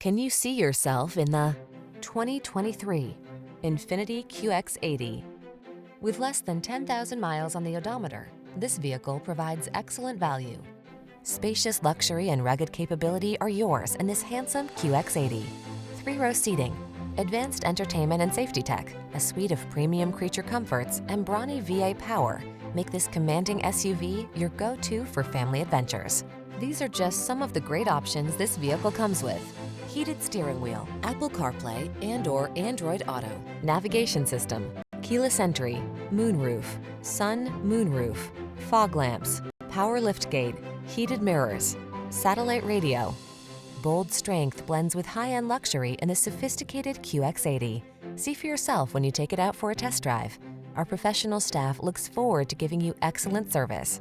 Can you see yourself in the 2023 INFINITI QX80? With less than 10,000 miles on the odometer, this vehicle provides excellent value. Spacious luxury and rugged capability are yours in this handsome QX80. 3-row seating, advanced entertainment and safety tech, a suite of premium creature comforts, and brawny VA power make this commanding SUV your go-to for family adventures. These are just some of the great options this vehicle comes with: heated steering wheel, Apple CarPlay and/or Android Auto, navigation system, keyless entry, moonroof, sun moonroof, fog lamps, power liftgate, heated mirrors, satellite radio. Bold strength blends with high-end luxury in the sophisticated QX80. See for yourself when you take it out for a test drive. Our professional staff looks forward to giving you excellent service.